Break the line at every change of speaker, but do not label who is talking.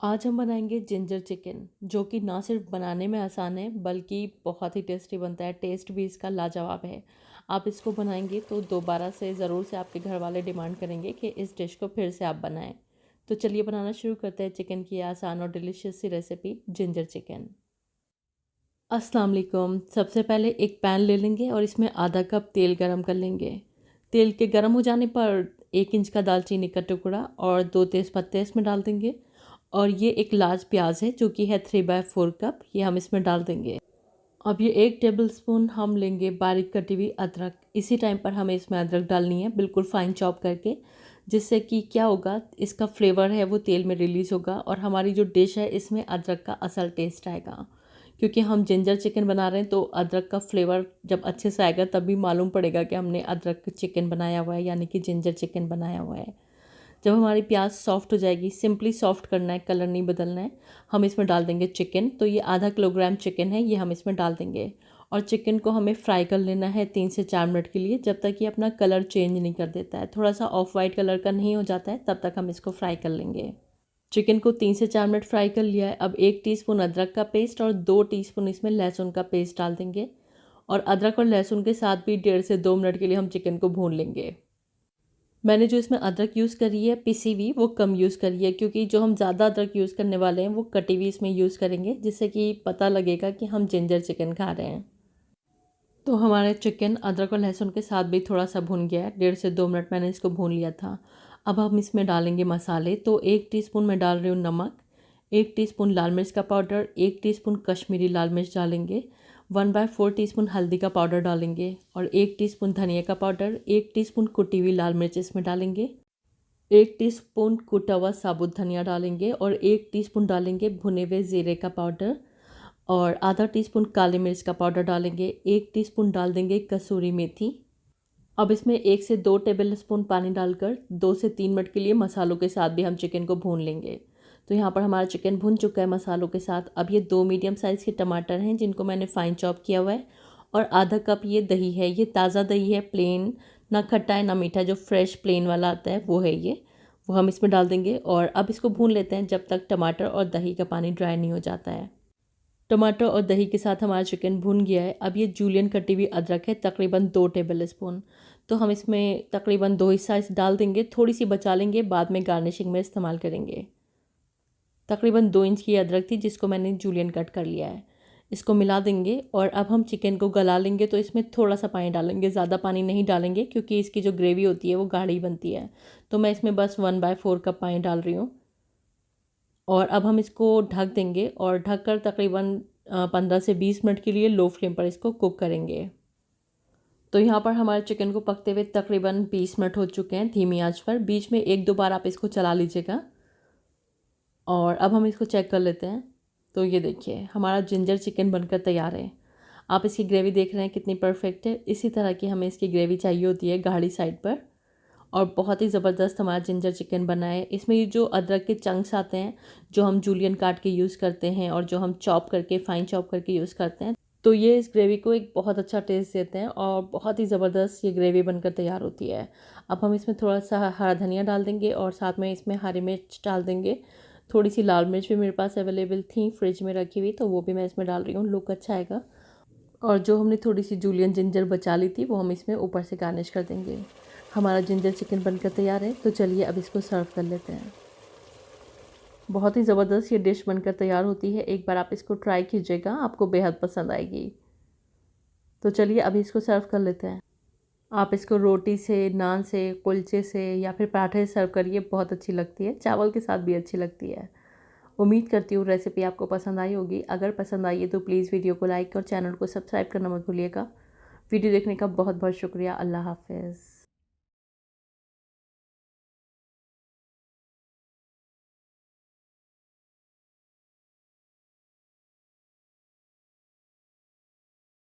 आज हम बनाएंगे जिंजर चिकन जो कि ना सिर्फ बनाने में आसान है बल्कि बहुत ही टेस्टी बनता है। टेस्ट भी इसका लाजवाब है। आप इसको बनाएंगे तो दोबारा से ज़रूर से आपके घर वाले डिमांड करेंगे कि इस डिश को फिर से आप बनाएं। तो चलिए बनाना शुरू करते हैं चिकन की आसान और डिलीशियस सी रेसिपी जिंजर चिकन। अस्सलाम वालेकुम। सबसे पहले एक पैन ले लेंगे और इसमें आधा कप तेल गरम कर लेंगे। तेल के गरम हो जाने पर 1 इंच का दालचीनी का टुकड़ा और 2 तेज़पत्ते इसमें डाल देंगे। और ये एक लार्ज प्याज है जो कि है 3/4 कप, ये हम इसमें डाल देंगे। अब ये 1 टेबलस्पून हम लेंगे बारीक कटी हुई अदरक। इसी टाइम पर हमें इसमें अदरक डालनी है बिल्कुल फ़ाइन चॉप करके, जिससे कि क्या होगा, इसका फ्लेवर है वो तेल में रिलीज़ होगा और हमारी जो डिश है इसमें अदरक का असल टेस्ट आएगा। क्योंकि हम जिंजर चिकन बना रहे हैं तो अदरक का फ्लेवर जब अच्छे से आएगा तब भी मालूम पड़ेगा कि हमने अदरक चिकन बनाया हुआ है, यानी कि जिंजर चिकन बनाया हुआ है। जब हमारी प्याज सॉफ्ट हो जाएगी, सिंपली सॉफ्ट करना है, कलर नहीं बदलना है, हम इसमें डाल देंगे चिकन। तो ये आधा किलोग्राम चिकन है, ये हम इसमें डाल देंगे। और चिकन को हमें फ्राई कर लेना है 3 से 4 मिनट के लिए, जब तक ये अपना कलर चेंज नहीं कर देता है। थोड़ा सा ऑफ वाइट कलर का नहीं हो जाता है तब तक हम इसको फ्राई कर लेंगे। चिकन को 3 से 4 मिनट फ्राई कर लिया है। अब 1 टीस्पून अदरक का पेस्ट और 2 टीस्पून इसमें लहसुन का पेस्ट डाल देंगे। और अदरक और लहसुन के साथ भी 1.5 से 2 मिनट के लिए हम चिकन को भून लेंगे। मैंने जो इसमें अदरक यूज़ करी है पिसी हुई, वो कम यूज़ करी है, क्योंकि जो हम ज़्यादा अदरक यूज़ करने वाले हैं वो कटी हुई इसमें यूज़ करेंगे, जिससे कि पता लगेगा कि हम जिंजर चिकन खा रहे हैं। तो हमारे चिकन अदरक और लहसुन के साथ भी थोड़ा सा भुन गया है। 1.5 से 2 मिनट मैंने इसको भून लिया था। अब हम इसमें डालेंगे मसाले। तो 1 टीस्पून मैं डाल रही हूँ नमक, 1 टीस्पून लाल मिर्च का पाउडर, 1 टीस्पून कश्मीरी लाल मिर्च डालेंगे, 1/4 टीस्पून हल्दी का पाउडर डालेंगे और 1 टीस्पून धनिया का पाउडर, 1 टीस्पून कुटी हुई लाल मिर्च इसमें डालेंगे, 1 टीस्पून कुटा हुआ साबुत धनिया डालेंगे और 1 टीस्पून डालेंगे भुने हुए ज़ीरे का पाउडर और आधा टीस्पून काली मिर्च का पाउडर डालेंगे, 1 टीस्पून डाल देंगे कसूरी मेथी। अब इसमें 1 से 2 टेबल स्पून पानी डालकर 2 से 3 मिनट के लिए मसालों के साथ भी हम चिकन को भून लेंगे। तो यहाँ पर हमारा चिकन भुन चुका है मसालों के साथ। अब ये 2 मीडियम साइज़ के टमाटर हैं जिनको मैंने फ़ाइन चॉप किया हुआ है और आधा कप ये दही है। ये ताज़ा दही है, प्लेन, ना खट्टा है ना मीठा, जो फ्रेश प्लेन वाला आता है वो है ये। वो हम इसमें डाल देंगे और अब इसको भून लेते हैं जब तक टमाटर और दही का पानी ड्राई नहीं हो जाता है। टमाटर और दही के साथ हमारा चिकन भुन गया है। अब ये जूलियन कटी हुई अदरक है, तकरीबन 2 टेबल स्पून। तो हम इसमें तकरीबन 2 हिस्सा इस डाल देंगे, थोड़ी सी बचा लेंगे, बाद में गार्निशिंग में इस्तेमाल करेंगे। तकरीबन 2 इंच की अदरक थी जिसको मैंने जूलियन कट कर लिया है। इसको मिला देंगे और अब हम चिकन को गला लेंगे। तो इसमें थोड़ा सा पानी डालेंगे, ज़्यादा पानी नहीं डालेंगे क्योंकि इसकी जो ग्रेवी होती है वो गाढ़ी बनती है। तो मैं इसमें बस 1/4 कप पानी डाल रही हूँ। और अब हम इसको ढक देंगे और ढककर तकरीबन 15 से 20 मिनट के लिए लो फ्लेम पर इसको कुक करेंगे। तो यहाँ पर हमारे चिकन को पकते हुए तकरीबन 20 मिनट हो चुके हैं धीमी आंच पर। बीच में 1-2 बार आप इसको चला लीजिएगा। और अब हम इसको चेक कर लेते हैं। तो ये देखिए हमारा जिंजर चिकन बनकर तैयार है। आप इसकी ग्रेवी देख रहे हैं कितनी परफेक्ट है। इसी तरह की हमें इसकी ग्रेवी चाहिए होती है गाढ़ी साइड पर। और बहुत ही ज़बरदस्त हमारा जिंजर चिकन बना है। इसमें ये जो अदरक के चंक्स आते हैं जो हम जूलियन काट के यूज़ करते हैं और जो हम चॉप करके फ़ाइन चॉप करके यूज़ करते हैं, तो ये इस ग्रेवी को एक बहुत अच्छा टेस्ट देते हैं और बहुत ही ज़बरदस्त ये ग्रेवी बनकर तैयार होती है। अब हम इसमें थोड़ा सा हरा धनिया डाल देंगे और साथ में इसमें हरी मिर्च डाल देंगे। थोड़ी सी लाल मिर्च भी मेरे पास अवेलेबल थी फ्रिज में रखी हुई, तो वो भी मैं इसमें डाल रही हूँ, लुक अच्छा आएगा। और जो हमने थोड़ी सी जूलियन जिंजर बचा ली थी वो हम इसमें ऊपर से गार्निश कर देंगे। हमारा जिंजर चिकन बनकर तैयार है। तो चलिए अब इसको सर्व कर लेते हैं। बहुत ही ज़बरदस्त ये डिश बनकर तैयार होती है। एक बार आप इसको ट्राई कीजिएगा, आपको बेहद पसंद आएगी। तो चलिए अभी इसको सर्व कर लेते हैं। आप इसको रोटी से, नान से, कुलचे से या फिर पराठे से सर्व करिए, बहुत अच्छी लगती है। चावल के साथ भी अच्छी लगती है। उम्मीद करती हूँ रेसिपी आपको पसंद आई होगी। अगर पसंद आई है तो प्लीज़ वीडियो को लाइक और चैनल को सब्सक्राइब करना मत भूलिएगा। वीडियो देखने का बहुत बहुत शुक्रिया। अल्लाह हाफ़िज़।